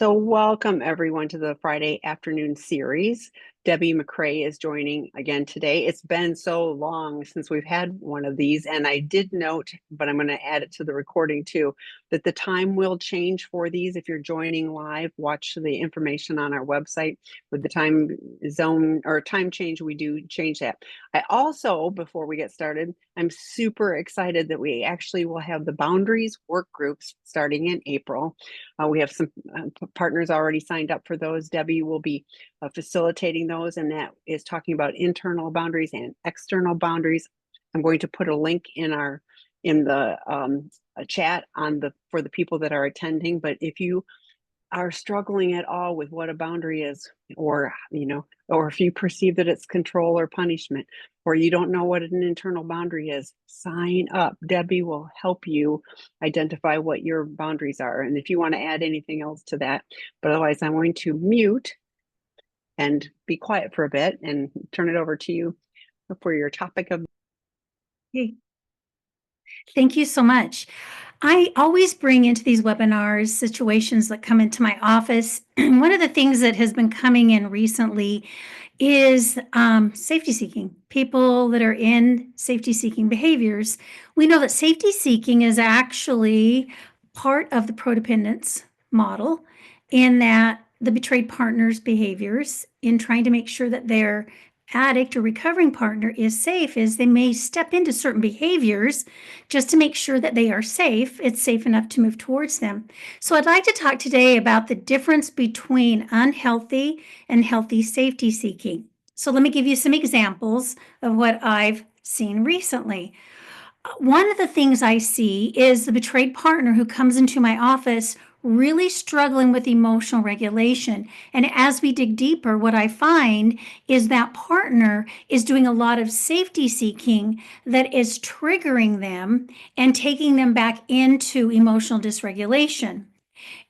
So, welcome everyone to the Friday afternoon series. Debbie McRae is joining again today. It's been so long since we've had one of these, and I did note, but I'm going to add it to the recording too, that the time will change for these. If you're joining live, watch the information on our website with the time zone or time change. We do change that. I also, before we get started, I'm super excited that we actually will have the boundaries work groups starting in April. We have some partners already signed up for those. Debbie will be facilitating those, and that is talking about internal boundaries and external boundaries. I'm going to put a link in the chat for the people that are attending. But if you are struggling at all with what a boundary is, or or if you perceive that it's control or punishment, or you don't know what an internal boundary is, sign up. Debbie will help you identify what your boundaries are, and if you want to add anything else to that. But otherwise, I'm going to mute and be quiet for a bit and turn it over to you for your topic of. Hey, thank you so much. I always bring into these webinars situations that come into my office. One of the things that has been coming in recently is safety seeking. People that are in safety seeking behaviors. We know that safety seeking is actually part of the codependence model, in that the betrayed partner's behaviors in trying to make sure that their addict or recovering partner is safe is they may step into certain behaviors just to make sure that they are safe. It's safe enough to move towards them. So I'd like to talk today about the difference between unhealthy and healthy safety seeking. So let me give you some examples of what I've seen recently. One of the things I see is the betrayed partner who comes into my office really struggling with emotional regulation. And as we dig deeper, what I find is that partner is doing a lot of safety seeking that is triggering them and taking them back into emotional dysregulation.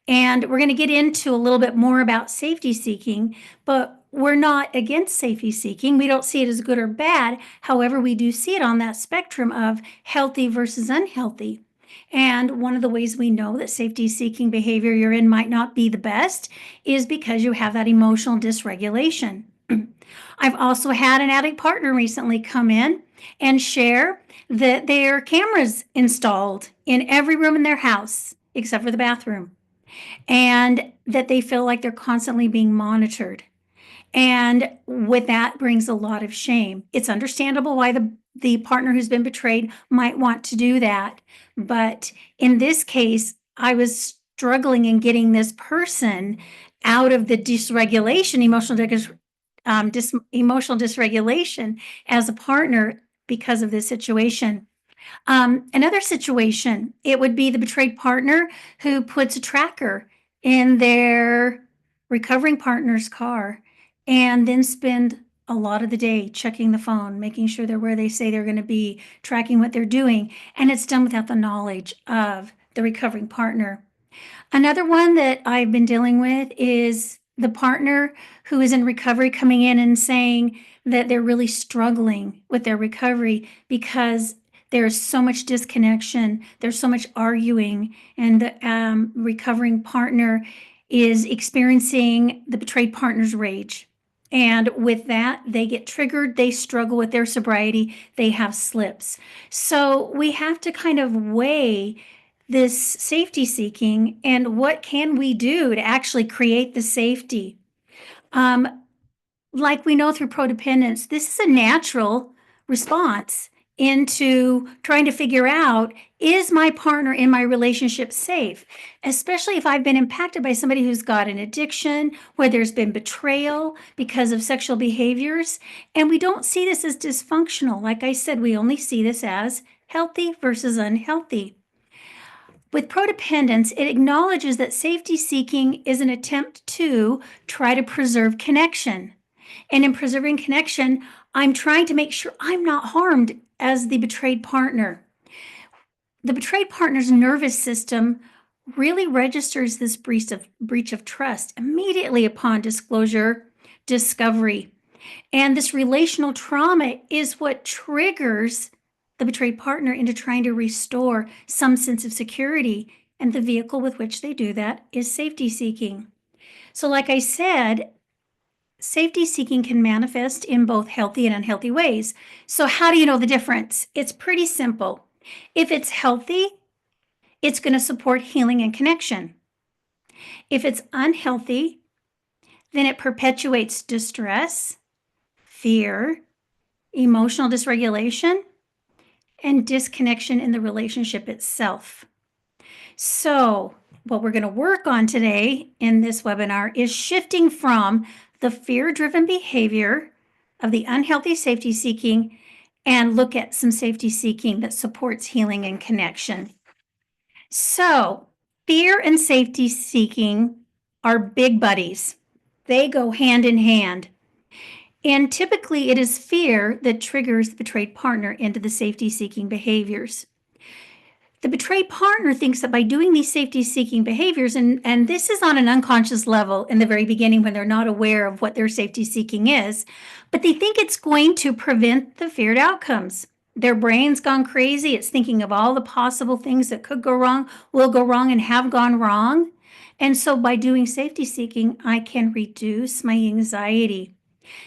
And we're going to get into a little bit more about safety seeking, but we're not against safety seeking. We don't see it as good or bad. However, we do see it on that spectrum of healthy versus unhealthy. And one of the ways we know that safety seeking behavior you're in might not be the best is because you have that emotional dysregulation. I've also had an addict partner recently come in and share that their cameras installed in every room in their house except for the bathroom, and that they feel like they're constantly being monitored. And with that brings a lot of shame. It's understandable why the partner who's been betrayed might want to do that. But in this case, I was struggling in getting this person out of the dysregulation, emotional dysregulation as a partner because of this situation. Another situation, it would be the betrayed partner who puts a tracker in their recovering partner's car and then spend a lot of the day checking the phone, making sure they're where they say they're going to be, tracking what they're doing, and it's done without the knowledge of the recovering partner. Another one that I've been dealing with is the partner who is in recovery coming in and saying that they're really struggling with their recovery because there's so much disconnection, there's so much arguing, and the recovering partner is experiencing the betrayed partner's rage. And with that, they get triggered, they struggle with their sobriety, they have slips. So we have to kind of weigh this safety seeking and what can we do to actually create the safety. Like we know through codependence, this is a natural response into trying to figure out, is my partner in my relationship safe? Especially if I've been impacted by somebody who's got an addiction, where there's been betrayal because of sexual behaviors. And we don't see this as dysfunctional. Like I said, we only see this as healthy versus unhealthy. With codependence, it acknowledges that safety seeking is an attempt to try to preserve connection. And in preserving connection, I'm trying to make sure I'm not harmed as the betrayed partner. The betrayed partner's nervous system really registers this breach of trust immediately upon discovery. And this relational trauma is what triggers the betrayed partner into trying to restore some sense of security. And the vehicle with which they do that is safety seeking. So, like I said, safety seeking can manifest in both healthy and unhealthy ways. So, how do you know the difference? It's pretty simple. If it's healthy, it's going to support healing and connection. If it's unhealthy, then it perpetuates distress, fear, emotional dysregulation, and disconnection in the relationship itself. So, what we're going to work on today in this webinar is shifting from the fear-driven behavior of the unhealthy safety seeking and look at some safety seeking that supports healing and connection. So, fear and safety seeking are big buddies. They go hand in hand. And typically, it is fear that triggers the betrayed partner into the safety seeking behaviors. The betrayed partner thinks that by doing these safety seeking behaviors, and this is on an unconscious level in the very beginning when they're not aware of what their safety seeking is, but they think it's going to prevent the feared outcomes. Their brain's gone crazy. It's thinking of all the possible things that could go wrong, will go wrong, and have gone wrong. And so by doing safety seeking, I can reduce my anxiety.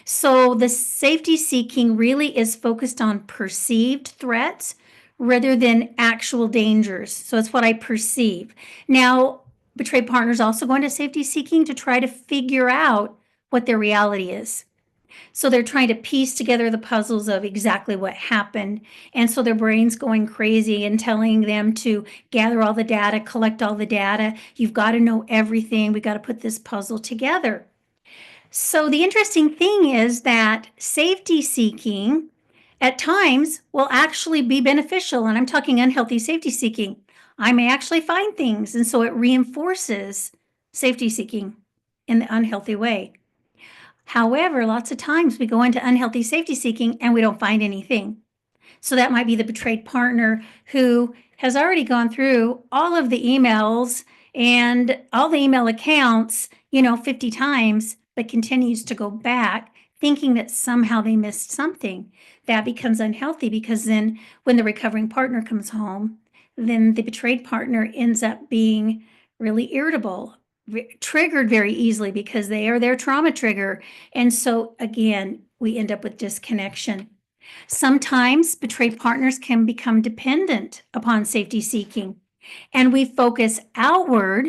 So the safety seeking really is focused on perceived threats rather than actual dangers. So it's what I perceive. Now, betrayed partners also go into safety seeking to try to figure out what their reality is. So they're trying to piece together the puzzles of exactly what happened. And so their brain's going crazy and telling them to gather all the data, collect all the data. You've got to know everything. We got to put this puzzle together. So the interesting thing is that safety seeking at times will actually be beneficial. And I'm talking unhealthy safety seeking. I may actually find things. And so it reinforces safety seeking in the unhealthy way. However, lots of times we go into unhealthy safety seeking and we don't find anything. So that might be the betrayed partner who has already gone through all of the emails and all the email accounts, 50 times, but continues to go back thinking that somehow they missed something. That becomes unhealthy because then when the recovering partner comes home, then the betrayed partner ends up being really irritable, triggered very easily because they are their trauma trigger. And so again, we end up with disconnection. Sometimes betrayed partners can become dependent upon safety seeking, and we focus outward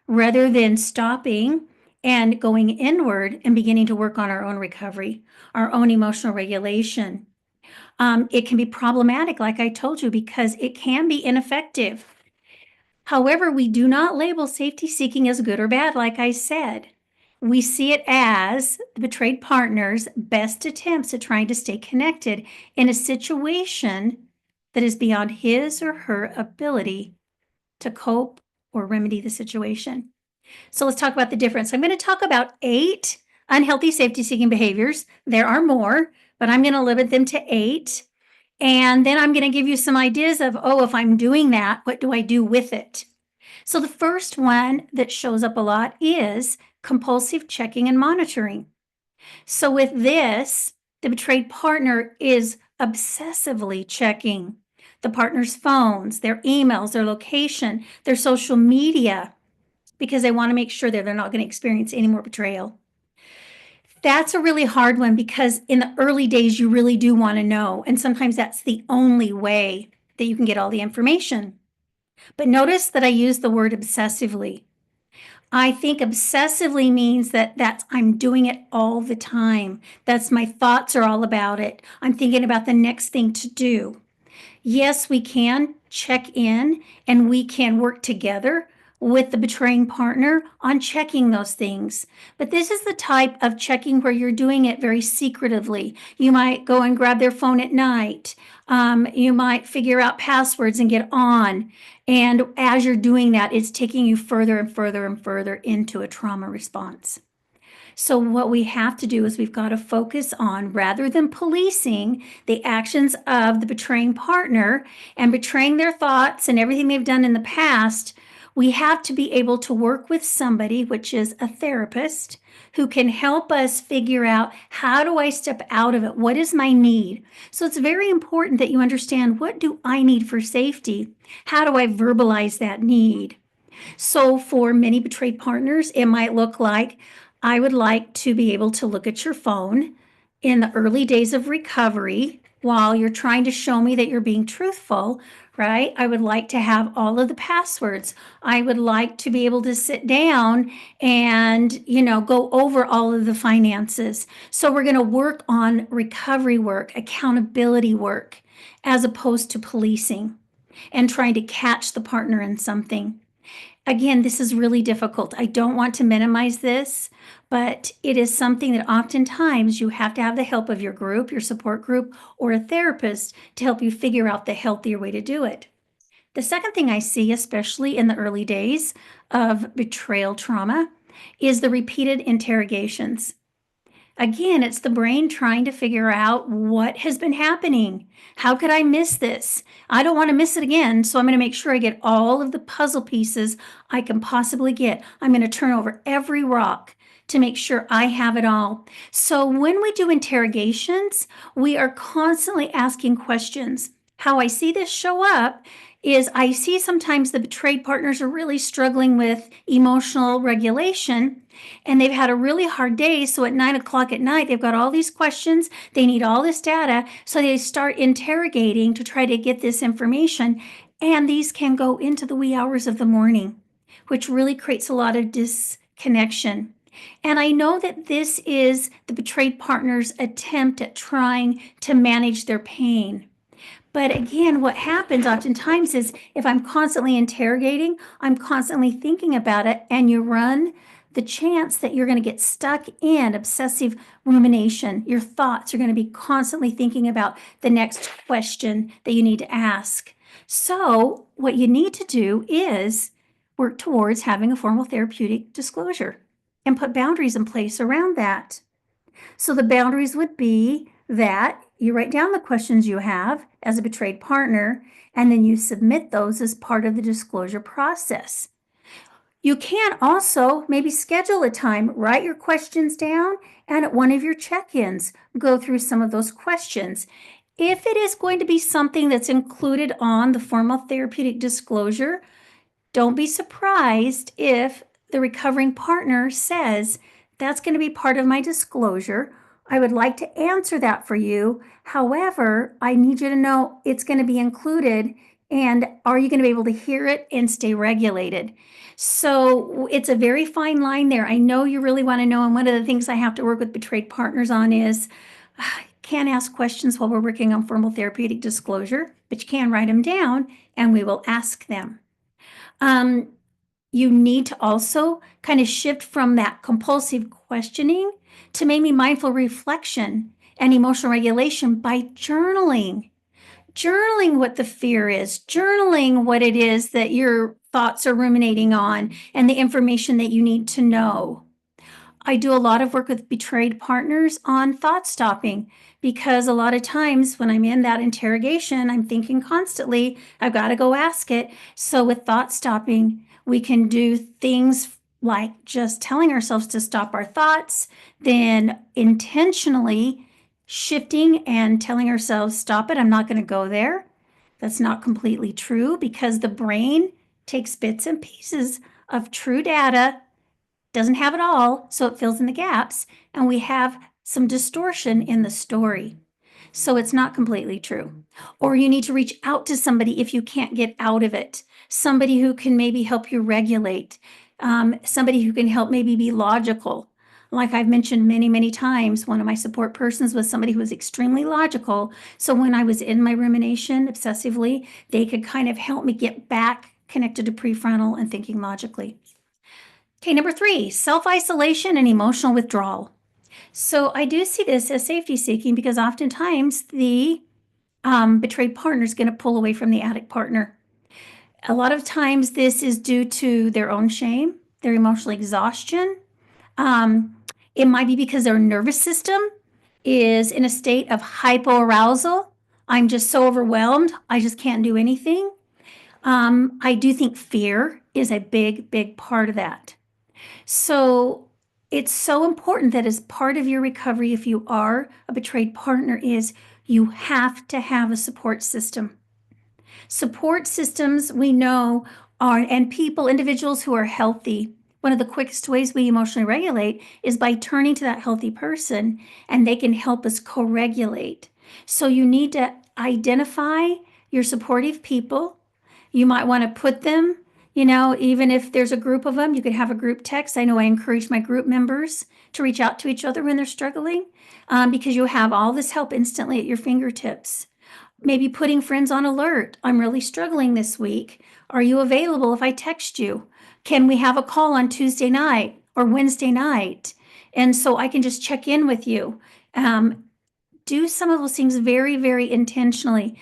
rather than stopping and going inward and beginning to work on our own recovery, our own emotional regulation. It can be problematic, like I told you, because it can be ineffective. However, we do not label safety seeking as good or bad, like I said. We see it as the betrayed partner's best attempts at trying to stay connected in a situation that is beyond his or her ability to cope or remedy the situation. So let's talk about the difference. I'm going to talk about 8 unhealthy safety seeking behaviors. There are more, but I'm going to limit them to 8. And then I'm going to give you some ideas of, if I'm doing that, what do I do with it? So the first one that shows up a lot is compulsive checking and monitoring. So with this, the betrayed partner is obsessively checking the partner's phones, their emails, their location, their social media, because they want to make sure that they're not going to experience any more betrayal. That's a really hard one because in the early days, you really do want to know. And sometimes that's the only way that you can get all the information. But notice that I use the word obsessively. I think obsessively means that I'm doing it all the time. That's my thoughts are all about it. I'm thinking about the next thing to do. Yes, we can check in and we can work together with the betraying partner on checking those things. But this is the type of checking where you're doing it very secretively. You might go and grab their phone at night. You might figure out passwords and get on. And as you're doing that, it's taking you further and further and further into a trauma response. So what we have to do is we've got to focus on, rather than policing the actions of the betraying partner and betraying their thoughts and everything they've done in the past, we have to be able to work with somebody, which is a therapist, who can help us figure out, how do I step out of it? What is my need? So it's very important that you understand, what do I need for safety? How do I verbalize that need? So for many betrayed partners, it might look like, I would like to be able to look at your phone in the early days of recovery while you're trying to show me that you're being truthful, right? I would like to have all of the passwords. I would like to be able to sit down and, go over all of the finances. So we're going to work on recovery work, accountability work, as opposed to policing and trying to catch the partner in something. Again, this is really difficult. I don't want to minimize this, but it is something that oftentimes you have to have the help of your group, your support group, or a therapist to help you figure out the healthier way to do it. The second thing I see, especially in the early days of betrayal trauma, is the repeated interrogations. Again, it's the brain trying to figure out what has been happening. How could I miss this? I don't want to miss it again, so I'm going to make sure I get all of the puzzle pieces I can possibly get. I'm going to turn over every rock to make sure I have it all. So when we do interrogations, we are constantly asking questions. How I see this show up is I see sometimes the betrayed partners are really struggling with emotional regulation and they've had a really hard day. So at 9 o'clock at night, they've got all these questions. They need all this data. So they start interrogating to try to get this information. And these can go into the wee hours of the morning, which really creates a lot of disconnection. And I know that this is the betrayed partner's attempt at trying to manage their pain. But again, what happens oftentimes is if I'm constantly interrogating, I'm constantly thinking about it, and you run the chance that you're going to get stuck in obsessive rumination. Your thoughts are going to be constantly thinking about the next question that you need to ask. So what you need to do is work towards having a formal therapeutic disclosure and put boundaries in place around that. So the boundaries would be that you write down the questions you have as a betrayed partner, and then you submit those as part of the disclosure process. You can also maybe schedule a time, write your questions down, and at one of your check-ins, go through some of those questions. If it is going to be something that's included on the formal therapeutic disclosure, don't be surprised if the recovering partner says, that's going to be part of my disclosure. I would like to answer that for you. However, I need you to know it's going to be included, and are you going to be able to hear it and stay regulated? So it's a very fine line there. I know you really want to know, and one of the things I have to work with betrayed partners on is can't ask questions while we're working on formal therapeutic disclosure, but you can write them down and we will ask them. You need to also kind of shift from that compulsive questioning to maybe mindful reflection and emotional regulation by journaling. Journaling what the fear is, journaling what it is that your thoughts are ruminating on, and the information that you need to know. I do a lot of work with betrayed partners on thought stopping, because a lot of times when I'm in that interrogation, I'm thinking constantly, I've got to go ask it. So with thought stopping, we can do things like just telling ourselves to stop our thoughts, then intentionally shifting and telling ourselves, stop it, I'm not going to go there. That's not completely true, because the brain takes bits and pieces of true data, doesn't have it all, so it fills in the gaps, and we have some distortion in the story. So it's not completely true. Or you need to reach out to somebody if you can't get out of it. Somebody who can maybe help you regulate. Somebody who can help maybe be logical. Like I've mentioned many, many times, one of my support persons was somebody who was extremely logical. So when I was in my rumination obsessively, they could kind of help me get back connected to prefrontal and thinking logically. Okay, number 3, self-isolation and emotional withdrawal. So I do see this as safety seeking, because oftentimes the betrayed partner is going to pull away from the addict partner. A lot of times this is due to their own shame, their emotional exhaustion. It might be because their nervous system is in a state of hypoarousal. I'm just so overwhelmed, I just can't do anything. I do think fear is a big, big part of that. So it's so important that as part of your recovery, if you are a betrayed partner, is you have to have a support system. Support systems, we know, and individuals who are healthy. One of the quickest ways we emotionally regulate is by turning to that healthy person, and they can help us co-regulate. So you need to identify your supportive people. You might want to put them, even if there's a group of them, you could have a group text. I know I encourage my group members to reach out to each other when they're struggling, because you'll have all this help instantly at your fingertips. Maybe putting friends on alert. I'm really struggling this week. Are you available if I text you? Can we have a call on Tuesday night or Wednesday night? And so I can just check in with you. Do some of those things very, very intentionally.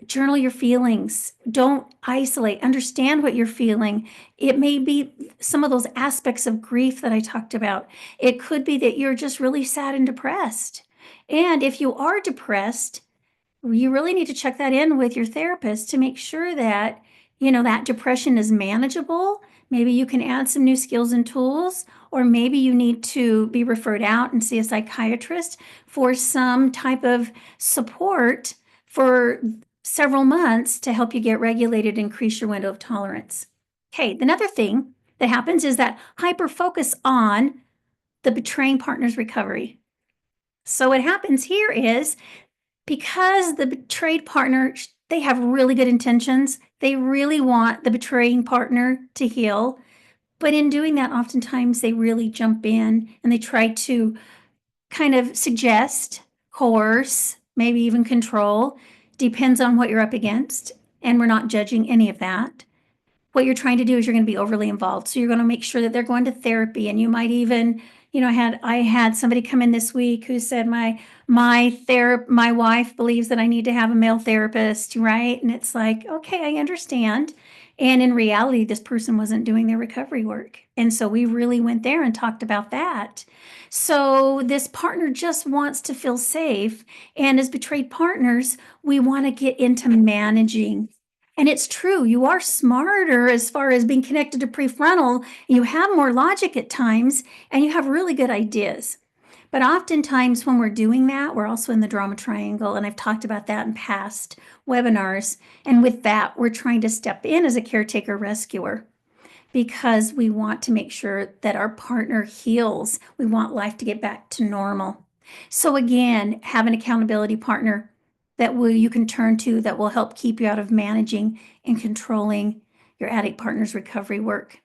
Journal your feelings. Don't isolate. Understand what you're feeling. It may be some of those aspects of grief that I talked about. It could be that you're just really sad and depressed. And if you are depressed, you really need to check that in with your therapist to make sure that, that depression is manageable. Maybe you can add some new skills and tools, or maybe you need to be referred out and see a psychiatrist for some type of support for several months to help you get regulated, increase your window of tolerance. Okay, another thing that happens is that hyper focus on the betraying partner's recovery. So what happens here is, because the betrayed partner, they have really good intentions. They really want the betraying partner to heal. But in doing that, oftentimes they really jump in and they try to kind of suggest, coerce, maybe even control. Depends on what you're up against. And we're not judging any of that. What you're trying to do is you're going to be overly involved. So you're going to make sure that they're going to therapy, and you might even, I had somebody come in this week who said my wife believes that I need to have a male therapist, right? And it's like, okay, I understand. And in reality, this person wasn't doing their recovery work. And so we really went there and talked about that. So this partner just wants to feel safe. And as betrayed partners, we want to get into managing. And it's true, you are smarter as far as being connected to prefrontal. You have more logic at times, and you have really good ideas. But oftentimes when we're doing that, we're also in the drama triangle. And I've talked about that in past webinars. And with that, we're trying to step in as a caretaker rescuer, because we want to make sure that our partner heals. We want life to get back to normal. So again, have an accountability partner that you can turn to, that will help keep you out of managing and controlling your addict partner's recovery work.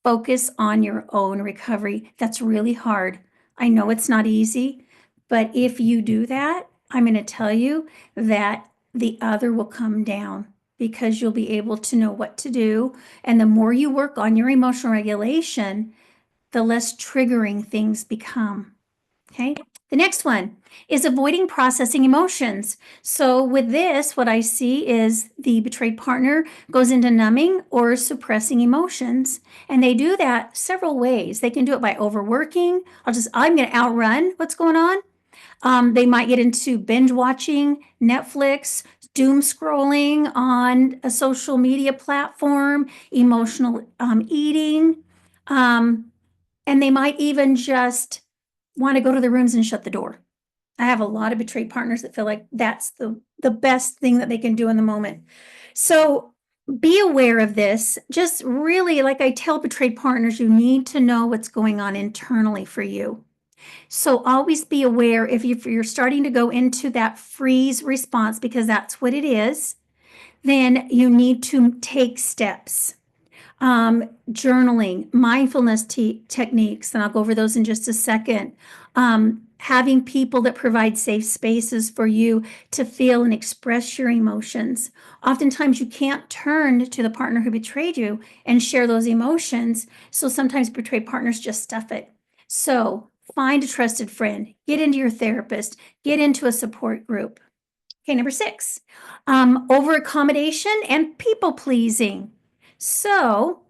Focus on your own recovery. That's really hard. I know it's not easy, but if you do that, I'm going to tell you that the other will come down, because you'll be able to know what to do. And the more you work on your emotional regulation, the less triggering things become. Okay. The next one is avoiding processing emotions. So with this, what I see is the betrayed partner goes into numbing or suppressing emotions. And they do that several ways. They can do it by overworking. I'm going to outrun what's going on. They might get into binge watching Netflix, doom scrolling on a social media platform, emotional eating. And they might even just want to go to the rooms and shut the door. I have a lot of betrayed partners that feel like that's the best thing that they can do in the moment. So be aware of this. Just really, like I tell betrayed partners, you need to know what's going on internally for you. So always be aware if you're starting to go into that freeze response, because that's what it is, then you need to take steps. Journaling, mindfulness techniques, and I'll go over those in just a second. Having people that provide safe spaces for you to feel and express your emotions. Oftentimes you can't turn to the partner who betrayed you and share those emotions. So sometimes betrayed partners just stuff it. So find a trusted friend, get into your therapist, get into a support group. Okay, number 6, over accommodation and people pleasing. So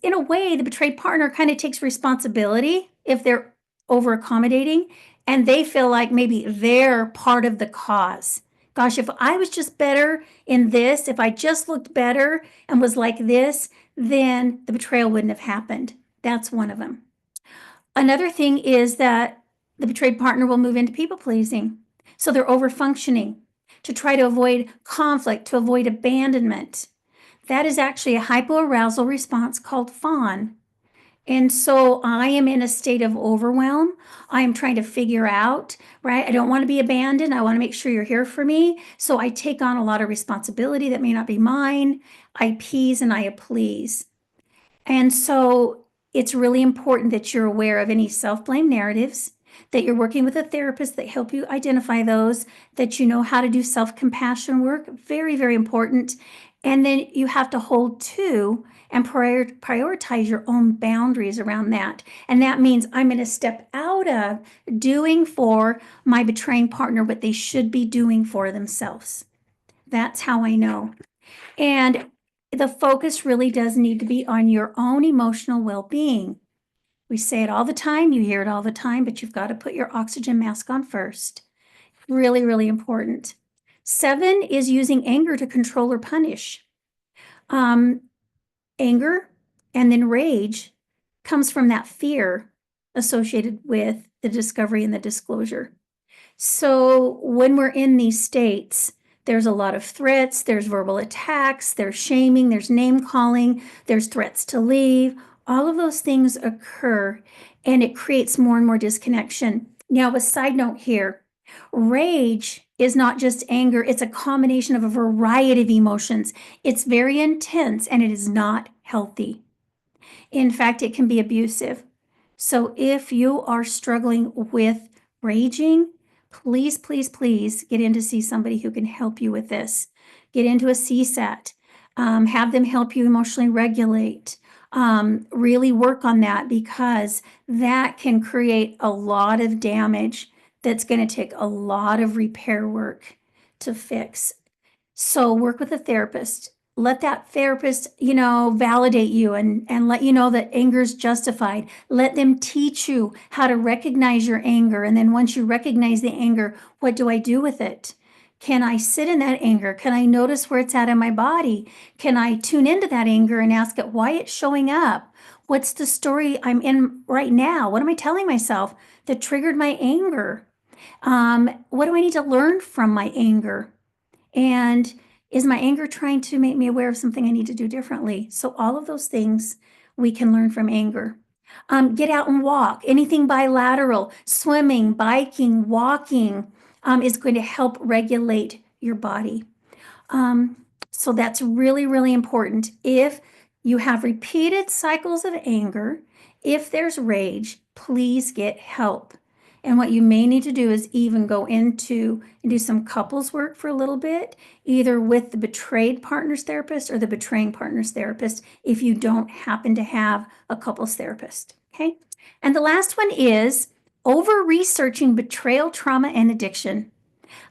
in a way, the betrayed partner kind of takes responsibility if they're over accommodating, and they feel like maybe they're part of the cause. Gosh, if I was just better in this, if I just looked better and was like this, then the betrayal wouldn't have happened. That's one of them. Another thing is that the betrayed partner will move into people pleasing. So they're over functioning to try to avoid conflict, to avoid abandonment. That is actually a hypoarousal response called fawn. And so I am in a state of overwhelm. I am trying to figure out, right? I don't want to be abandoned. I want to make sure you're here for me. So I take on a lot of responsibility that may not be mine. I appease and I please. And so it's really important that you're aware of any self-blame narratives, that you're working with a therapist that help you identify those, that you know how to do self-compassion work, very, very important. And then you have to hold to and prioritize your own boundaries around that. And that means I'm going to step out of doing for my betraying partner what they should be doing for themselves. That's how I know. And the focus really does need to be on your own emotional well-being. We say it all the time, you hear it all the time, but you've got to put your oxygen mask on first. Really, really important. 7 is using anger to control or punish. Anger and then rage comes from that fear associated with the discovery and the disclosure. So when we're in these states, there's a lot of threats, there's verbal attacks, there's shaming, there's name calling, there's threats to leave. All of those things occur and it creates more and more disconnection. Now, a side note here, rage is not just anger, it's a combination of a variety of emotions. It's very intense and it is not healthy. In fact, it can be abusive. So if you are struggling with raging, please, please, please get in to see somebody who can help you with this. Get into a CSAT. Have them help you emotionally regulate. Really work on that because that can create a lot of damage that's going to take a lot of repair work to fix. So work with a therapist. Let that therapist, validate you and let you know that anger is justified. Let them teach you how to recognize your anger. And then once you recognize the anger, what do I do with it? Can I sit in that anger? Can I notice where it's at in my body? Can I tune into that anger and ask it why it's showing up? What's the story I'm in right now? What am I telling myself that triggered my anger? What do I need to learn from my anger? And is my anger trying to make me aware of something I need to do differently? So all of those things we can learn from anger. Get out and walk. Anything bilateral, swimming, biking, walking is going to help regulate your body. So that's really, really important. If you have repeated cycles of anger, if there's rage, please get help. And what you may need to do is even go into and do some couples work for a little bit, either with the betrayed partner's therapist or the betraying partner's therapist, if you don't happen to have a couples therapist. Okay. And the last one is over researching betrayal, trauma, and addiction.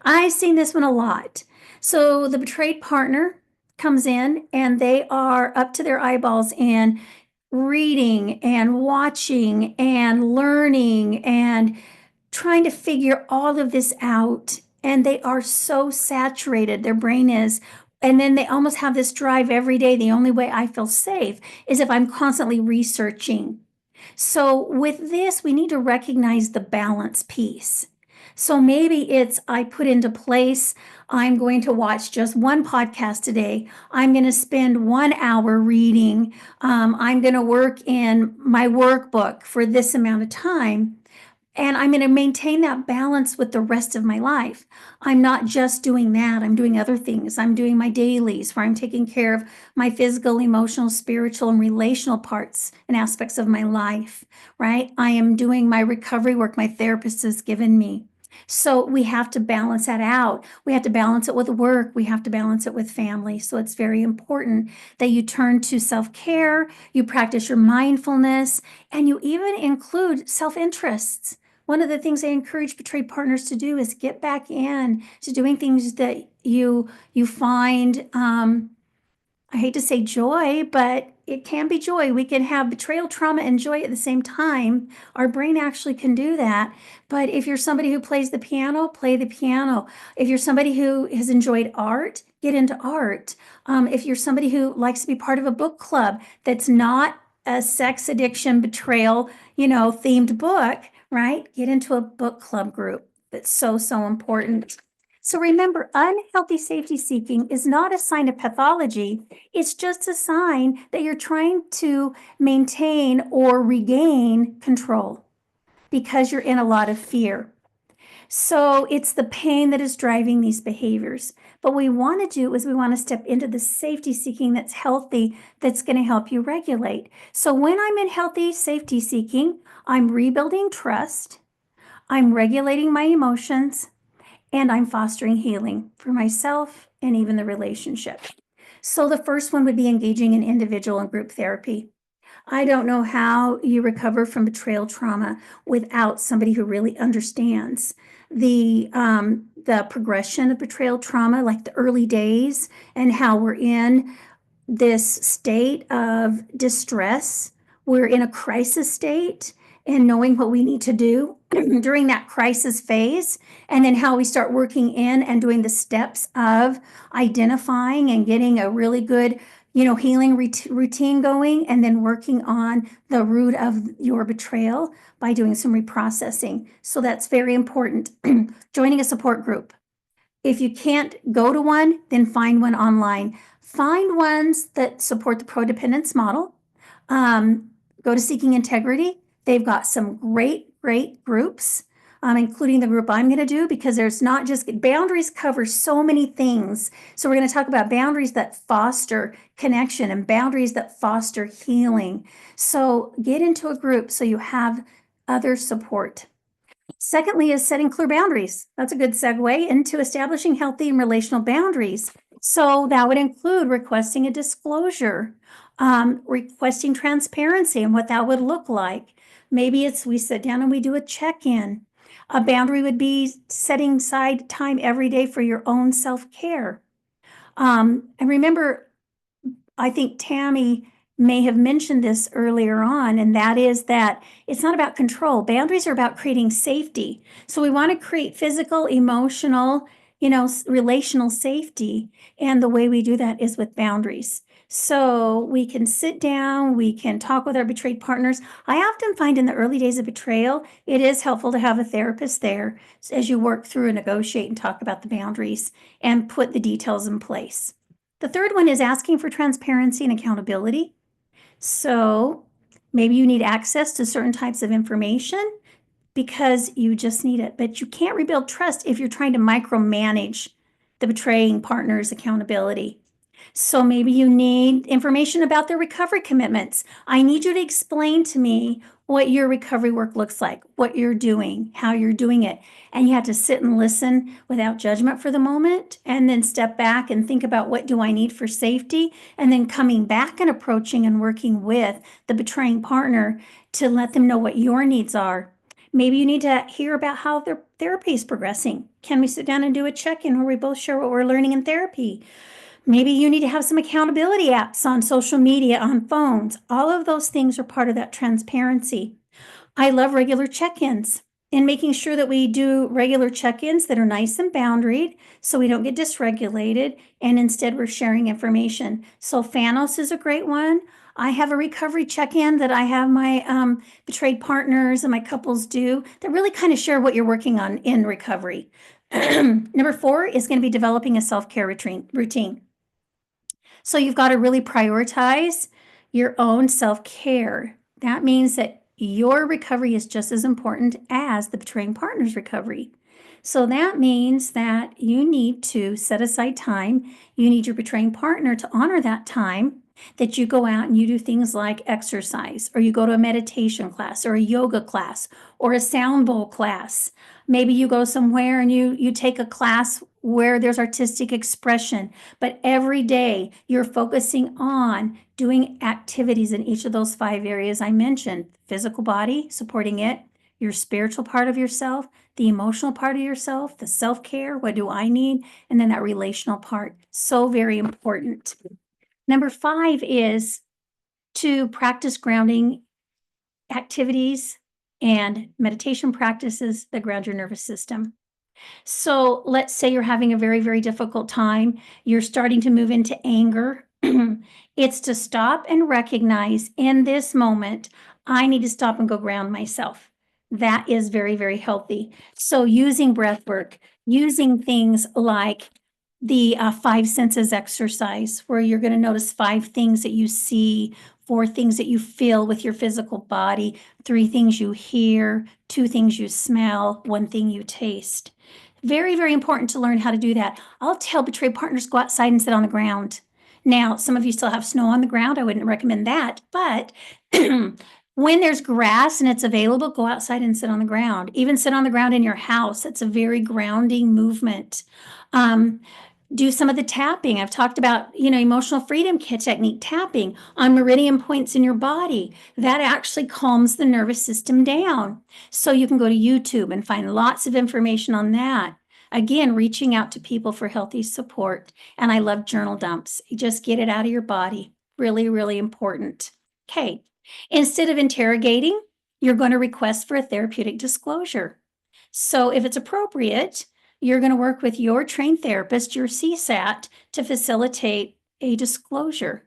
I've seen this one a lot. So the betrayed partner comes in and they are up to their eyeballs in reading and watching and learning and trying to figure all of this out. And they are so saturated, their brain is. And then they almost have this drive every day. The only way I feel safe is if I'm constantly researching. So with this, we need to recognize the balance piece. So maybe it's I put into place, I'm going to watch just one podcast a day. I'm going to spend 1 hour reading. I'm going to work in my workbook for this amount of time. And I'm going to maintain that balance with the rest of my life. I'm not just doing that. I'm doing other things. I'm doing my dailies where I'm taking care of my physical, emotional, spiritual, and relational parts and aspects of my life, right? I am doing my recovery work my therapist has given me. So we have to balance that out. We have to balance it with work. We have to balance it with family. So it's very important that you turn to self-care, you practice your mindfulness, and you even include self-interests. One of the things I encourage betrayed partners to do is get back in to doing things that you find, I hate to say joy, but it can be joy. We can have betrayal, trauma, and joy at the same time. Our brain actually can do that. But if you're somebody who plays the piano, play the piano. If you're somebody who has enjoyed art, get into art. If you're somebody who likes to be part of a book club that's not a sex addiction, betrayal, themed book, right? Get into a book club group. That's so, so important. So remember, unhealthy safety seeking is not a sign of pathology. It's just a sign that you're trying to maintain or regain control because you're in a lot of fear. So it's the pain that is driving these behaviors. But what we want to do is we want to step into the safety seeking that's healthy, that's going to help you regulate. So when I'm in healthy safety seeking, I'm rebuilding trust, I'm regulating my emotions, and I'm fostering healing for myself and even the relationship. So the first one would be engaging in individual and group therapy. I don't know how you recover from betrayal trauma without somebody who really understands the progression of betrayal trauma, like the early days, and how we're in this state of distress. We're in a crisis state, and knowing what we need to do during that crisis phase, and then how we start working in and doing the steps of identifying and getting a really good healing routine going, and then working on the root of your betrayal by doing some reprocessing. So that's very important. Joining a support group. If you can't go to one, then find one online. Find ones that support the codependence model. Go to Seeking Integrity. They've got some great groups, including the group I'm going to do, because there's not just boundaries cover so many things. So we're going to talk about boundaries that foster connection and boundaries that foster healing. So get into a group so you have other support. Secondly is setting clear boundaries. That's a good segue into establishing healthy and relational boundaries. So that would include requesting a disclosure, requesting transparency and what that would look like. Maybe it's we sit down and we do a check-in. A boundary would be setting aside time every day for your own self-care. And remember, I think Tammy may have mentioned this earlier on, and that is that it's not about control. Boundaries are about creating safety. So we want to create physical, emotional, relational safety. And the way we do that is with boundaries. So we can sit down, we can talk with our betrayed partners. I often find in the early days of betrayal, it is helpful to have a therapist there as you work through and negotiate and talk about the boundaries and put the details in place. The third one is asking for transparency and accountability. So maybe you need access to certain types of information because you just need it, but you can't rebuild trust if you're trying to micromanage the betraying partner's accountability. So maybe you need information about their recovery commitments. I need you to explain to me what your recovery work looks like, what you're doing, how you're doing it. And you have to sit and listen without judgment for the moment, and then step back and think about what do I need for safety, and then coming back and approaching and working with the betraying partner to let them know what your needs are. Maybe you need to hear about how their therapy is progressing. Can we sit down and do a check-in where we both share what we're learning in therapy? Maybe you need to have some accountability apps on social media, on phones. All of those things are part of that transparency. I love regular check-ins and making sure that we do regular check-ins that are nice and boundaried so we don't get dysregulated, and instead we're sharing information. So Fanos is a great one. I have a recovery check-in that I have my betrayed partners and my couples do that really kind of share what you're working on in recovery. Number 4 is going to be developing a self-care routine. So you've got to really prioritize your own self-care. That means that your recovery is just as important as the betraying partner's recovery. So that means that you need to set aside time. You need your betraying partner to honor that time, that you go out and you do things like exercise, or you go to a meditation class or a yoga class or a sound bowl class. Maybe you go somewhere and you take a class where there's artistic expression, but every day you're focusing on doing activities in each of those 5 areas I mentioned: physical body, supporting it, your spiritual part of yourself, the emotional part of yourself, the self-care, what do I need, and then that relational part. So very important. Number 5 is to practice grounding activities and meditation practices that ground your nervous system. So let's say you're having a very difficult time. You're starting to move into anger. It's to stop and recognize in this moment, I need to stop and go ground myself. That is very healthy. So using breath work, using things like the five senses exercise, where you're going to notice five things that you see, four things that you feel with your physical body, three things you hear, two things you smell, one thing you taste. Very, very important to learn how to do that. I'll tell betrayed partners, go outside and sit on the ground. Now, some of you still have snow on the ground. I wouldn't recommend that, but when there's grass and it's available, go outside and sit on the ground. Even sit on the ground in your house. It's a very grounding movement. Do some of the tapping. I've talked about, emotional freedom technique, tapping on meridian points in your body. That actually calms the nervous system down. So you can go to YouTube and find lots of information on that. Again, reaching out to people for healthy support. And I love journal dumps. You just get it out of your body. Really, really important. Okay. Instead of interrogating, you're going to request for a therapeutic disclosure. So if it's appropriate, you're going to work with your trained therapist, your CSAT, to facilitate a disclosure,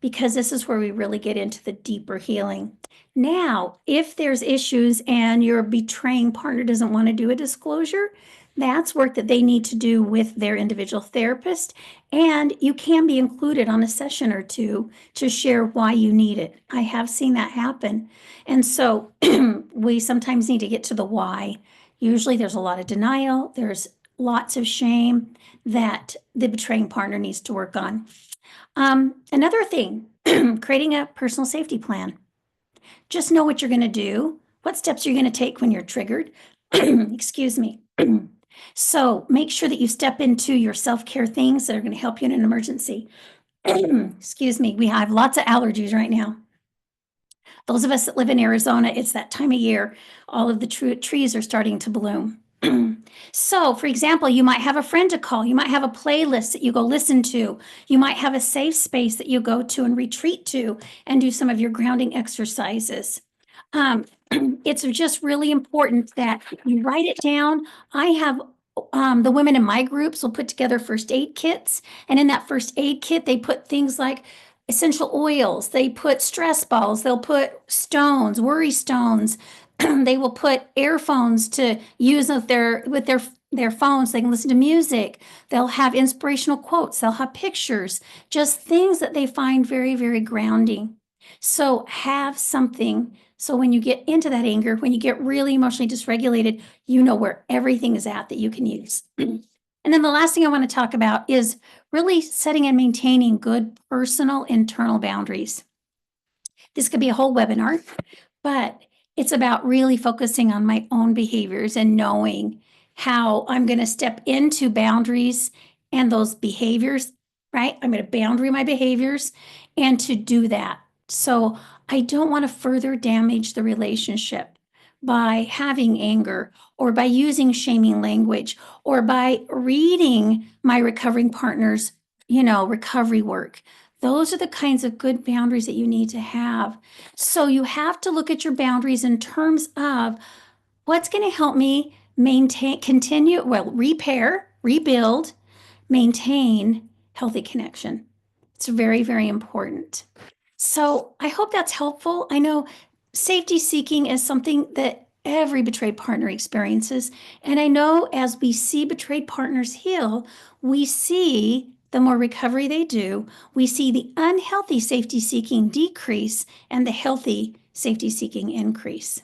because this is where we really get into the deeper healing. Now, if there's issues and your betraying partner doesn't want to do a disclosure, that's work that they need to do with their individual therapist, and you can be included on a session or two to share why you need it. I have seen that happen. And so we sometimes need to get to the why. Usually there's a lot of denial, there's lots of shame that the betraying partner needs to work on. Another thing, creating a personal safety plan. Just know what you're going to do, what steps you're going to take when you're triggered. Excuse me. So make sure that you step into your self-care things that are going to help you in an emergency. Excuse me. We have lots of allergies right now. Those of us that live in Arizona, it's that time of year. All of the trees are starting to bloom. So, for example, you might have a friend to call. You might have a playlist that you go listen to. You might have a safe space that you go to and retreat to and do some of your grounding exercises. It's just really important that you write it down. I have the women in my groups will put together first aid kits. And in that first aid kit, they put things like essential oils. They put stress balls. They'll put stones, worry stones. They will put earphones to use with their phones. They can listen to music. They'll have inspirational quotes. They'll have pictures, just things that they find very, very grounding. So have something. So when you get into that anger, when you get really emotionally dysregulated, you know where everything is at that you can use. And then the last thing I want to talk about is really setting and maintaining good personal internal boundaries. This could be a whole webinar, but it's about really focusing on my own behaviors and knowing how I'm going to step into boundaries and those behaviors, right? I'm going to boundary my behaviors and to do that. So I don't want to further damage the relationship by having anger or by using shaming language or by reading my recovering partner's, recovery work. Those are the kinds of good boundaries that you need to have. So you have to look at your boundaries in terms of what's going to help me repair, rebuild, maintain healthy connection. It's very, very important. So I hope that's helpful. I know safety seeking is something that every betrayed partner experiences. And I know as we see betrayed partners heal, we see the more recovery they do, we see the unhealthy safety seeking decrease and the healthy safety seeking increase.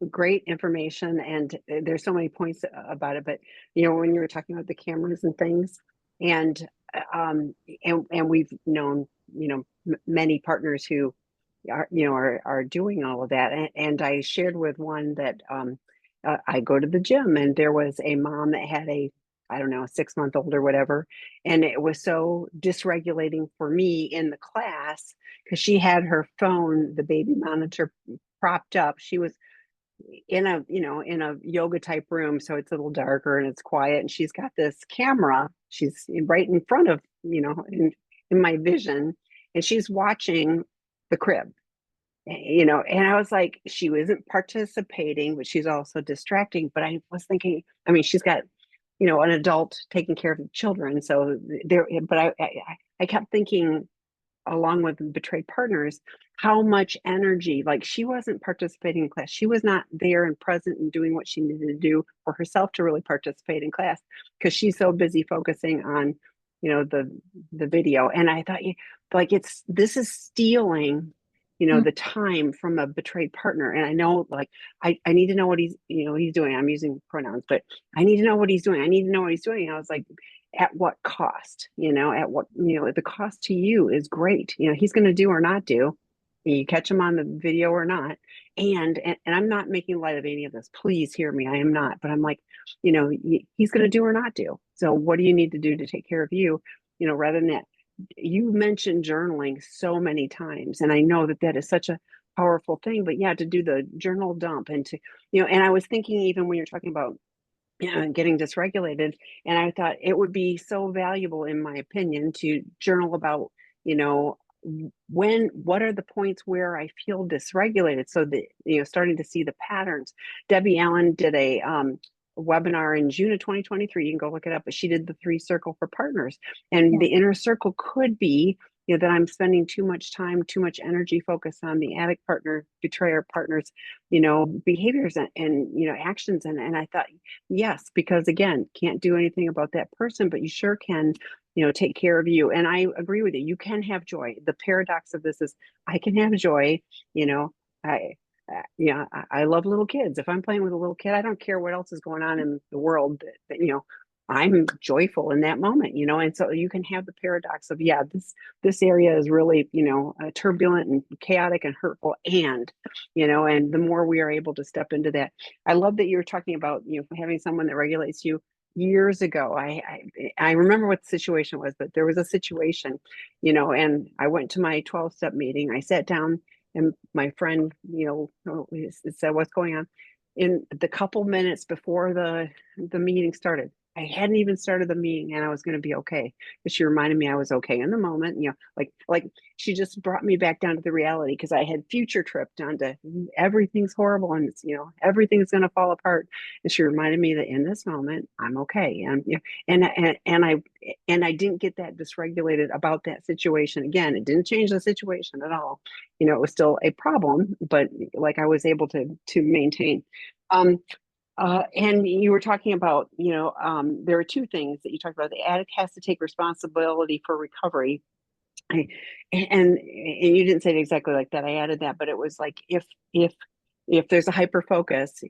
Great information, and there's so many points about it. But when you were talking about the cameras and things, and we've known many partners who are doing all of that, and I shared with one that I go to the gym, and there was a mom that had a, I don't know, a 6-month-old or whatever, and it was so dysregulating for me in the class because she had her phone, the baby monitor, propped up. She was in a yoga type room, so it's a little darker and it's quiet, and she's got this camera, she's right in front of in my vision, and she's watching the crib, and I was like, she wasn't participating, but she's also distracting. But I was thinking, I mean, she's got an adult taking care of the children, so there, but I kept thinking, along with betrayed partners, how much energy, like she wasn't participating in class. She was not there and present and doing what she needed to do for herself to really participate in class because she's so busy focusing on, the video. And I thought, like, this is stealing, Mm. the time from a betrayed partner. And I know, like, I need to know what he's doing. I'm using pronouns, but I need to know what he's doing. I need to know what he's doing. And I was like, at what cost? At what, the cost to you is great. He's going to do or not do. You catch him on the video or not. And I'm not making light of any of this. Please hear me. I am not. But I'm like, he's going to do or not do. So what do you need to do to take care of you? Rather than that. You mentioned journaling so many times, and I know that is such a powerful thing. But yeah, to do the journal dump and to, and I was thinking even when you're talking about getting dysregulated. And I thought it would be so valuable, in my opinion, to journal about, what are the points where I feel dysregulated, so that, starting to see the patterns. Debbie Allen did a webinar in June of 2023. You can go look it up, but she did the 3 circle for partners. And Yeah. the inner circle could be, that I'm spending too much time, too much energy focused on the addict partner, betrayer partners, behaviors and actions. And I thought, yes, because again, can't do anything about that person, but you sure can, take care of you. And I agree with you. You can have joy. The paradox of this is I can have joy, I, I love little kids. If I'm playing with a little kid, I don't care what else is going on in the world, I'm joyful in that moment, and so you can have the paradox of, yeah, this area is really, turbulent and chaotic and hurtful. And the more we are able to step into that. I love that you were talking about, having someone that regulates you. Years ago, I remember what the situation was, but there was a situation, and I went to my 12-step meeting. I sat down and my friend, said, what's going on? In the couple minutes before the meeting started, I hadn't even started the meeting and I was going to be okay. But she reminded me I was okay in the moment, like she just brought me back down to the reality, because I had future tripped onto everything's horrible and it's, everything's going to fall apart. And she reminded me that in this moment, I'm okay. And I didn't get that dysregulated about that situation. Again, it didn't change the situation at all. It was still a problem, but like I was able to maintain. Um, and you were talking about, there are 2 things that you talked about. The addict has to take responsibility for recovery. I, and you didn't say it exactly like that. I added that, but it was like, if there's a hyper focus,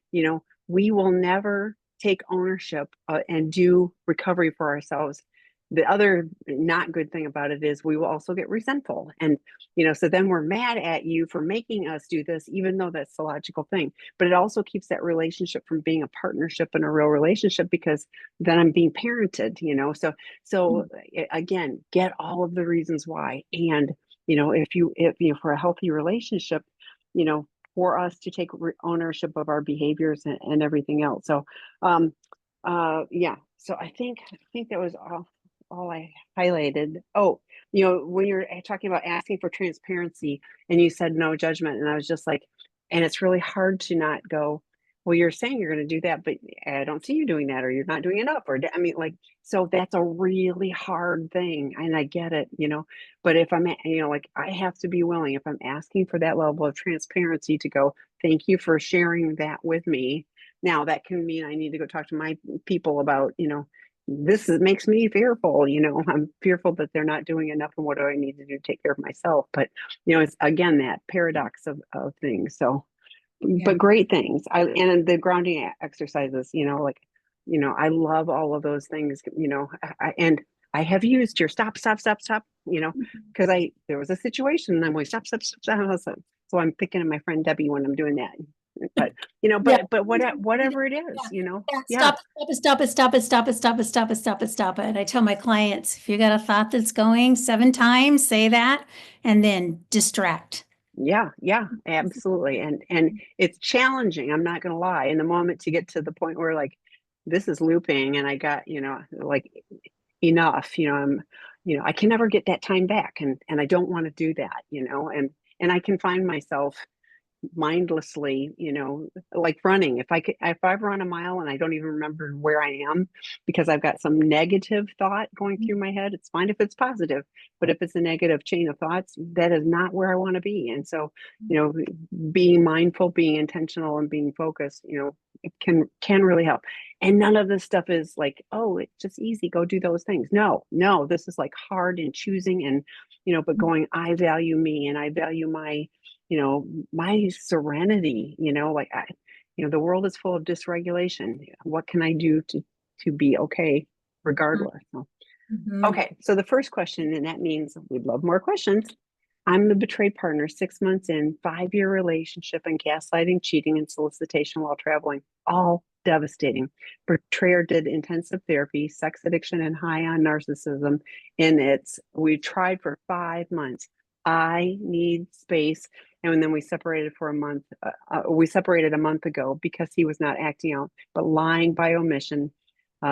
we will never take ownership and do recovery for ourselves. The other not good thing about it is we will also get resentful. And, so then we're mad at you for making us do this, even though that's the logical thing. But it also keeps that relationship from being a partnership and a real relationship, because then I'm being parented, So again, get all of the reasons why. And, if for a healthy relationship, for us to take ownership of our behaviors and everything else. So, yeah. So I think that was all I highlighted. Oh, when you're talking about asking for transparency, and you said no judgment, and I was just like, and it's really hard to not go, well, you're saying you're going to do that, but I don't see you doing that, or you're not doing enough, or I mean, like, so that's a really hard thing, and I get it, but if I'm, like, I have to be willing, if I'm asking for that level of transparency, to go, thank you for sharing that with me. Now that can mean I need to go talk to my people about, makes me fearful, I'm fearful that they're not doing enough, and what do I need to do to take care of myself? But, it's again, that paradox of things. So, Yeah. but great things. And the grounding exercises, like, I love all of those things, and I have used your stop, because there was a situation and I'm like, stop. So I'm thinking of my friend Debbie when I'm doing that. But, Yeah. whatever it Yeah. is, Yeah. yeah. Stop it, stop it, stop it, stop it, stop it, stop it, stop it. I tell my clients, if you got a thought that's going 7 times, say that, and then distract. Yeah, absolutely. And it's challenging, I'm not gonna lie, in the moment, to get to the point where, like, this is looping and I got, like, enough, I can never get that time back, and I don't want to do that, and I can find myself, mindlessly, like running. If I've run a mile and I don't even remember where I am because I've got some negative thought going through my head, it's fine if it's positive, but if it's a negative chain of thoughts, that is not where I want to be. And so, being mindful, being intentional, and being focused, it can really help. And none of this stuff is like, oh, it's just easy, go do those things. No, this is like hard and choosing, and but going, I value me, and I value my my serenity, like the world is full of dysregulation. What can I do to be okay regardless? So, Mhm. okay, so the first question, and that means we'd love more questions. I'm the betrayed partner, 6 months in, 5-year relationship, and gaslighting, cheating, and solicitation while traveling. All devastating. Betrayer did intensive therapy, sex addiction, and high on narcissism. We tried for 5 months. I need space. And then we separated for a month. We separated a month ago because he was not acting out, but lying by omission.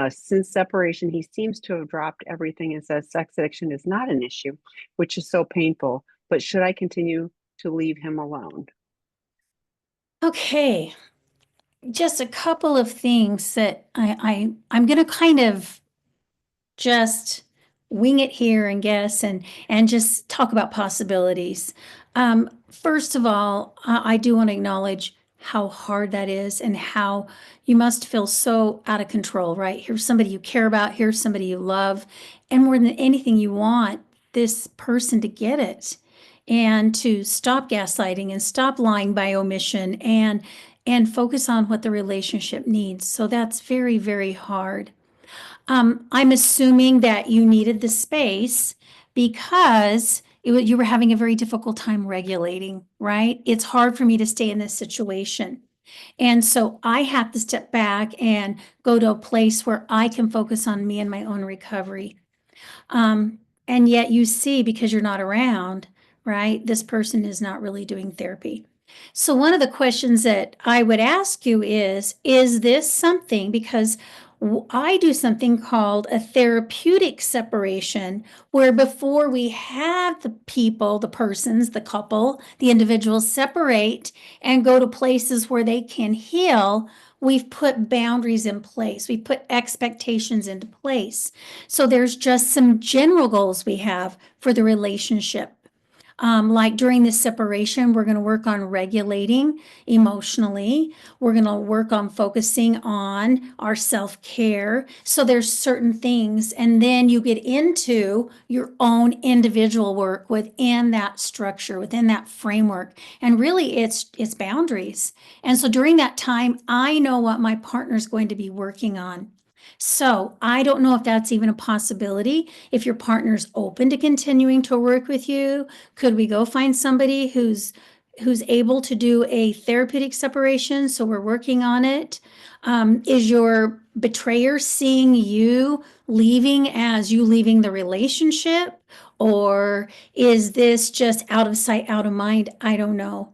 Since separation, he seems to have dropped everything and says sex addiction is not an issue, which is so painful. But should I continue to leave him alone? Okay, just a couple of things that I'm going to kind of just wing it here and guess and just talk about possibilities. First of all, I do want to acknowledge how hard that is and how you must feel so out of control, right? Here's somebody you care about, here's somebody you love, and more than anything, you want this person to get it and to stop gaslighting and stop lying by omission and focus on what the relationship needs. So that's very, very hard. I'm assuming that you needed the space because you were having a very difficult time regulating, right? It's hard for me to stay in this situation. And so I have to step back and go to a place where I can focus on me and my own recovery. And yet you see, because you're not around, right, this person is not really doing therapy. So one of the questions that I would ask you is this something, because I do something called a therapeutic separation, where before we have the people, the persons, the couple, the individuals separate and go to places where they can heal, we've put boundaries in place. We've put expectations into place. So there's just some general goals we have for the relationship. Like during this separation, we're going to work on regulating emotionally. We're going to work on focusing on our self-care. So there's certain things, and then you get into your own individual work within that structure, within that framework. And really it's boundaries. And so during that time, I know what my partner's going to be working on. So I don't know if that's even a possibility. If your partner's open to continuing to work with you, could we go find somebody who's able to do a therapeutic separation? So we're working on it. Is your betrayer seeing you leaving as you leaving the relationship? Or is this just out of sight, out of mind? I don't know.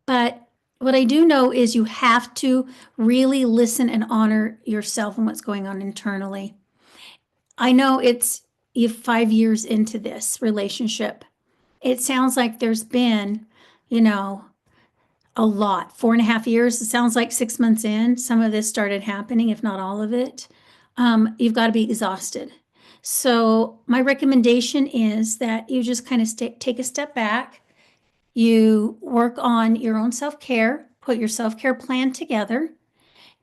But what I do know is you have to really listen and honor yourself and what's going on internally. I know you're 5 years into this relationship. It sounds like there's been, you know, a lot. 4.5 years. It sounds like 6 months in, some of this started happening, if not all of it. You've got to be exhausted. So my recommendation is that you just kind of take a step back. You work on your own self-care, put your self-care plan together,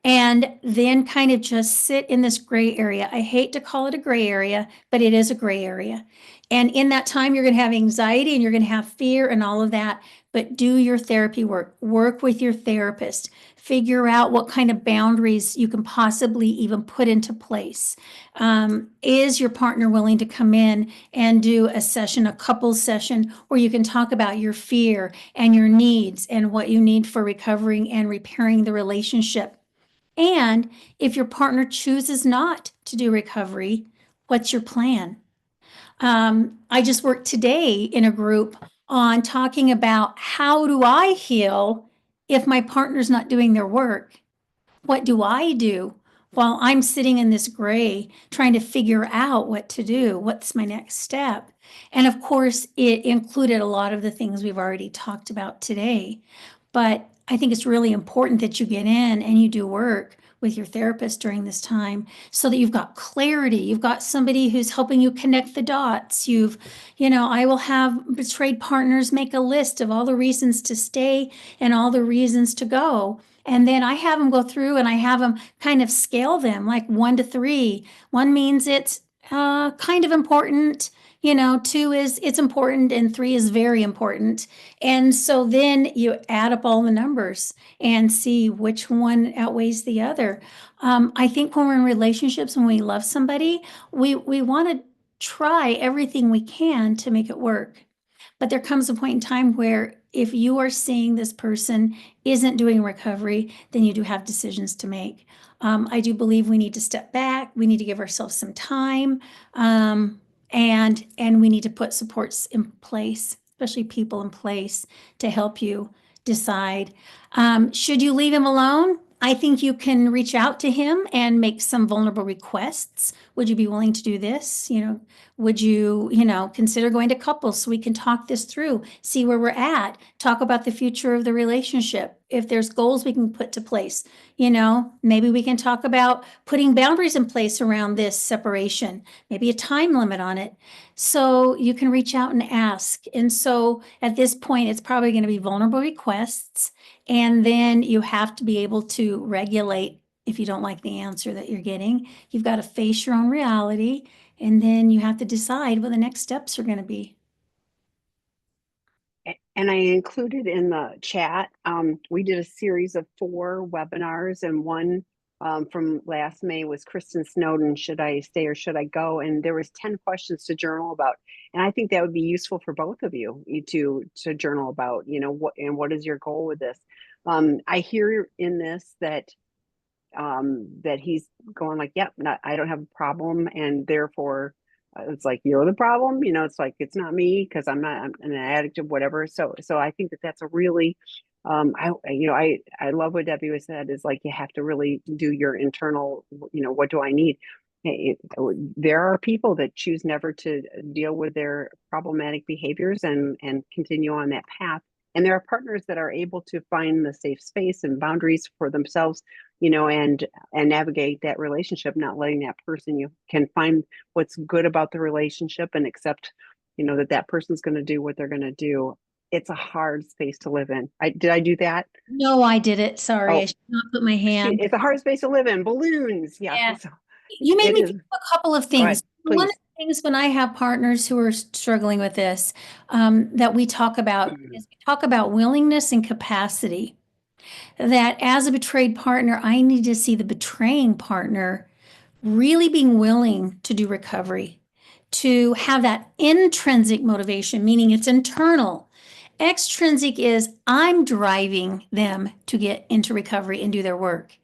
and then kind of just sit in this gray area. I hate to call it a gray area, but it is a gray area. And in that time, you're going to have anxiety and you're going to have fear and all of that. But do your therapy work. Work with your therapist. Figure out what kind of boundaries you can possibly even put into place. Is your partner willing to come in and do a session, a couples session, where you can talk about your fear and your needs and what you need for recovering and repairing the relationship? And if your partner chooses not to do recovery, what's your plan? I just worked today in a group on talking about how do I heal if my partner's not doing their work? What do I do while I'm sitting in this gray trying to figure out what to do? What's my next step? And of course, it included a lot of the things we've already talked about today. But I think it's really important that you get in and you do work with your therapist during this time so that you've got clarity. You've got somebody who's helping you connect the dots. I will have betrayed partners make a list of all the reasons to stay and all the reasons to go. And then I have them go through and I have them kind of scale them like 1 to 3. One means it's kind of important. Two is it's important, and 3 is very important. And so then you add up all the numbers and see which one outweighs the other. I think when we're in relationships, when we love somebody, we want to try everything we can to make it work. But there comes a point in time where if you are seeing this person isn't doing recovery, then you do have decisions to make. I do believe we need to step back. We need to give ourselves some time, and we need to put supports in place, especially people in place to help you decide. Should you leave him alone? I think you can reach out to him and make some vulnerable requests. Would you be willing to do this? Would you, consider going to couples so we can talk this through, see where we're at, talk about the future of the relationship? If there's goals we can put to place, maybe we can talk about putting boundaries in place around this separation, maybe a time limit on it. So you can reach out and ask. And so at this point, it's probably going to be vulnerable requests. And then you have to be able to regulate if you don't like the answer that you're getting. You've got to face your own reality, and then you have to decide what the next steps are going to be. And I included in the chat, we did a series of 4 webinars, and one from last May was Kristen Snowden, should I stay or should I go? And there was 10 questions to journal about. And I think that would be useful for both of you to journal about, what is your goal with this? I hear in this that he's going like, yep, I don't have a problem, and therefore it's like you're the problem. It's like it's not me because I'm an addict of whatever. So I think that's a really I love what Debbie was said, is like you have to really do your internal, what do I need? There are people that choose never to deal with their problematic behaviors and continue on that path. And there are partners that are able to find the safe space and boundaries for themselves, and navigate that relationship, not letting that person, you can find what's good about the relationship and accept, that person's going to do what they're going to do. It's a hard space to live in. Did I do that? No, I did it. Sorry, I Oh, should not put my hand. it's a hard space to live in. Balloons. Yeah. Yeah. So You made it me is. think of a couple of Go ahead, things. One of please. the things when I have partners who are struggling with this, that we talk about is we talk about willingness and capacity. That as a betrayed partner, I need to see the betraying partner really being willing to do recovery, to have that intrinsic motivation, meaning it's internal. Extrinsic is I'm driving them to get into recovery and do their work.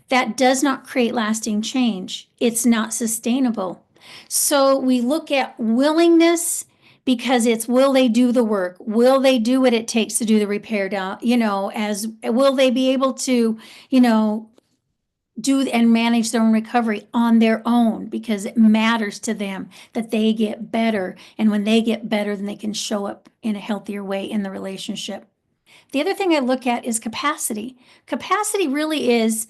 That does not create lasting change. It's not sustainable. So we look at willingness because it's will they do the work? Will they do what it takes to do the repair down? As will they be able to, do and manage their own recovery on their own because it matters to them that they get better. And when they get better, then they can show up in a healthier way in the relationship. The other thing I look at is capacity. Capacity really is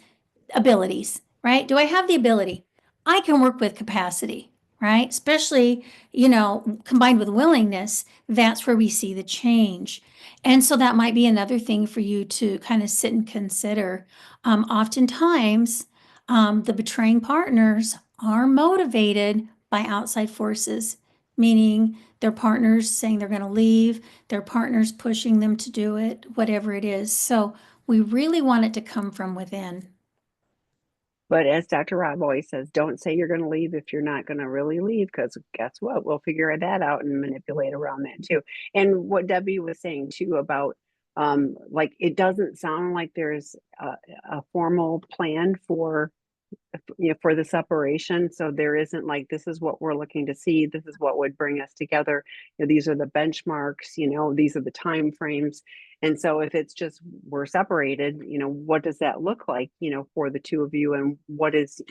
abilities, right? Do I have the ability? I can work with capacity, right? Especially, combined with willingness, that's where we see the change. And so that might be another thing for you to kind of sit and consider. Oftentimes, the betraying partners are motivated by outside forces, meaning their partners saying they're going to leave, their partners pushing them to do it, whatever it is. So we really want it to come from within. But as Dr. Rob always says, don't say you're going to leave if you're not going to really leave, because guess what? We'll figure that out and manipulate around that too. And what Debbie was saying too about, like, it doesn't sound like there's a formal plan for, for the separation. So there isn't like, this is what we're looking to see. This is what would bring us together. These are the benchmarks, these are the time frames. And so if it's just we're separated, what does that look like, for the two of you, and what is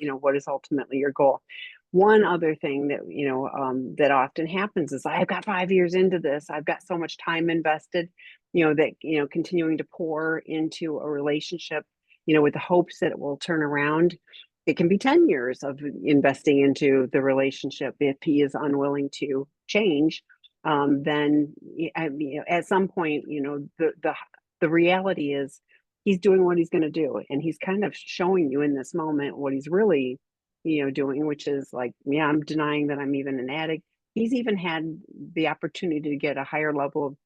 ultimately your goal? one other thing that, that often happens is I've got 5 years into this. I've got so much time invested, that, continuing to pour into a relationship, with the hopes that it will turn around. It can be 10 years of investing into the relationship if he is unwilling to change. Then at some point, the reality is he's doing what he's going to do, and he's kind of showing you in this moment what he's really, doing, which is like, yeah, I'm denying that I'm even an addict. He's even had the opportunity to get a higher level of,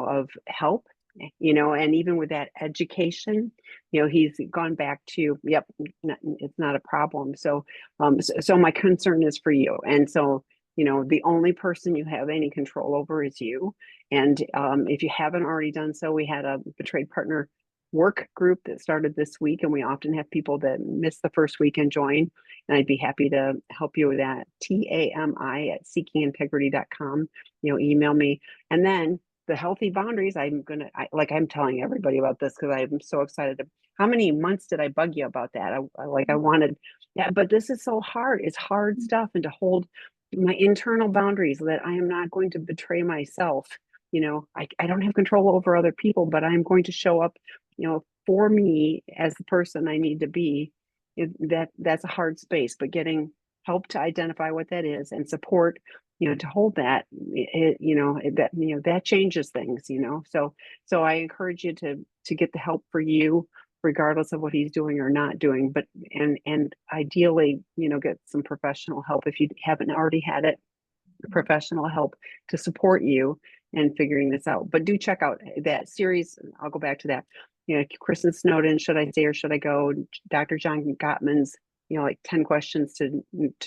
of help, and even with that education, he's gone back to, yep, it's not a problem. So my concern is for you. And so, the only person you have any control over is you. And if you haven't already done so, we had a betrayed partner work group that started this week, and we often have people that miss the first week and join, and I'd be happy to help you with that. TAMI@seekingintegrity.com. Email me. And then the healthy boundaries, I'm telling everybody about this because I'm so excited. How many months did I bug you about that? I wanted, yeah, but this is so hard. It's hard stuff, and to hold my internal boundaries that I am not going to betray myself. I don't have control over other people, but I'm going to show up, for me as the person I need to be. That's a hard space, but getting help to identify what that is and support, to hold that, that changes things, so I encourage you to get the help for you, regardless of what he's doing or not doing, but and ideally, get some professional help if you haven't already had it, professional help to support you in figuring this out. But do check out that series. I'll go back to that. Kristen Snowden, Should I Stay or Should I Go? Dr. John Gottman's, like 10 questions to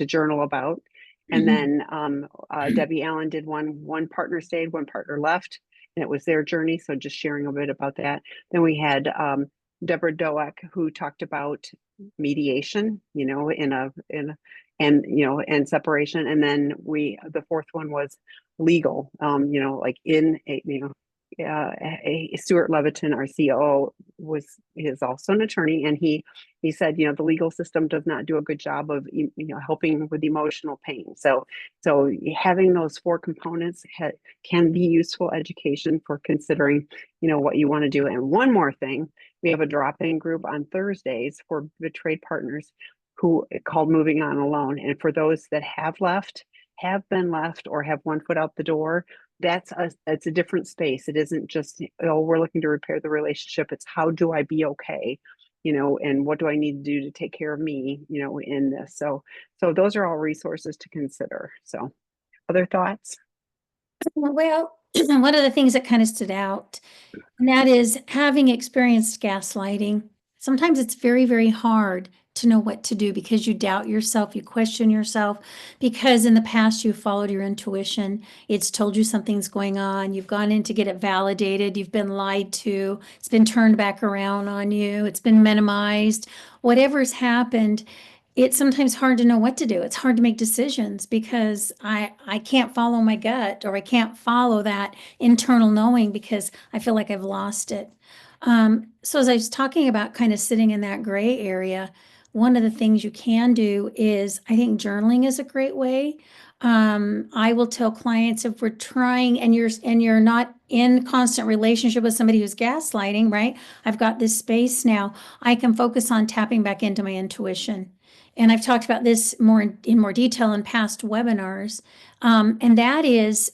journal about. And then Debbie Allen did one partner stayed, one partner left, and it was their journey. So just sharing a bit about that. Then we had Deborah Doak, who talked about mediation, and separation. And then the fourth one was legal, like in a, Stuart Leviton, our COO, is also an attorney, and he said, the legal system does not do a good job of, helping with emotional pain. So having those four components can be useful education for considering, what you want to do. And one more thing, we have a drop-in group on Thursdays for betrayed partners who called Moving On Alone. And for those that have been left, or have one foot out the door, it's a different space. It isn't just, we're looking to repair the relationship. It's how do I be okay, and what do I need to do to take care of me, in this. So those are all resources to consider. So other thoughts? Well, one of the things that kind of stood out, and that is having experienced gaslighting. Sometimes it's very, very hard to know what to do because you doubt yourself, you question yourself, because in the past you followed your intuition. It's told you something's going on. You've gone in to get it validated. You've been lied to. It's been turned back around on you. It's been minimized. Whatever's happened, it's sometimes hard to know what to do. It's hard to make decisions because I can't follow my gut, or I can't follow that internal knowing because I feel like I've lost it. So as I was talking about kind of sitting in that gray area, one of the things you can do is, I think journaling is a great way. I will tell clients, if we're trying and you're not in constant relationship with somebody who's gaslighting, right? I've got this space now. I can focus on tapping back into my intuition. And I've talked about this in more detail in past webinars. And that is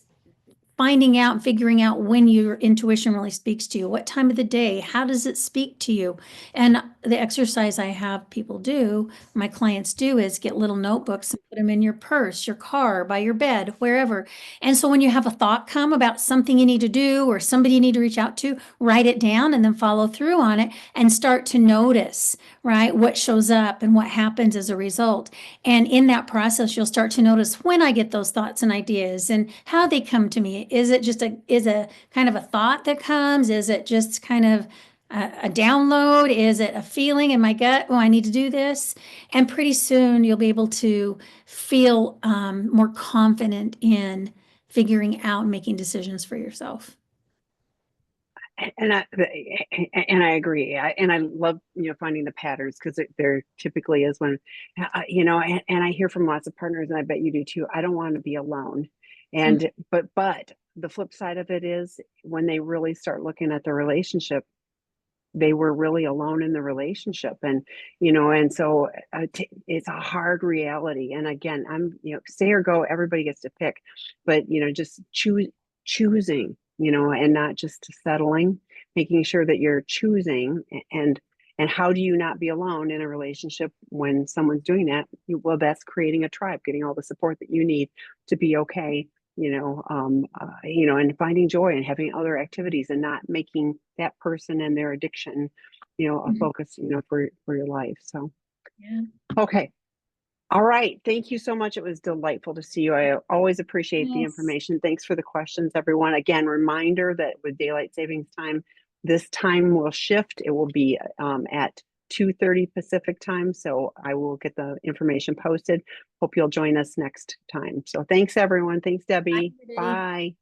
finding out and figuring out when your intuition really speaks to you. What time of the day? How does it speak to you? And the exercise I have people do, my clients do, is get little notebooks and put them in your purse, your car, by your bed, wherever. And so when you have a thought come about something you need to do or somebody you need to reach out to, write it down and then follow through on it and start to notice, right, what shows up and what happens as a result. And in that process, you'll start to notice when I get those thoughts and ideas and how they come to me. Is it just a kind of a thought that comes? Is it just kind of a download? Is it a feeling in my gut? Oh, I need to do this. And pretty soon you'll be able to feel more confident in figuring out and making decisions for yourself. and I agree. And I love, finding the patterns, because there typically is when, and I hear from lots of partners, and I bet you do too. I don't want to be alone. Mm, But the flip side of it is, when they really start looking at the relationship, they were really alone in the relationship. And so it's a hard reality. And again, stay or go, everybody gets to pick, but just choosing, and not just settling, making sure that you're choosing. And how do you not be alone in a relationship when someone's doing that? Well, that's creating a tribe, getting all the support that you need to be okay, and finding joy and having other activities, and not making that person and their addiction, a mhm. focus, for your life. So, Yeah. okay. All right. Thank you so much. It was delightful to see you. I always appreciate the Yes. information. Thanks for the questions, everyone. Again, reminder that with daylight savings time, this time will shift. It will be at 2:30 Pacific time. So I will get the information posted. Hope you'll join us next time. So thanks, everyone. Thanks, Bye, Debbie. everybody. Bye.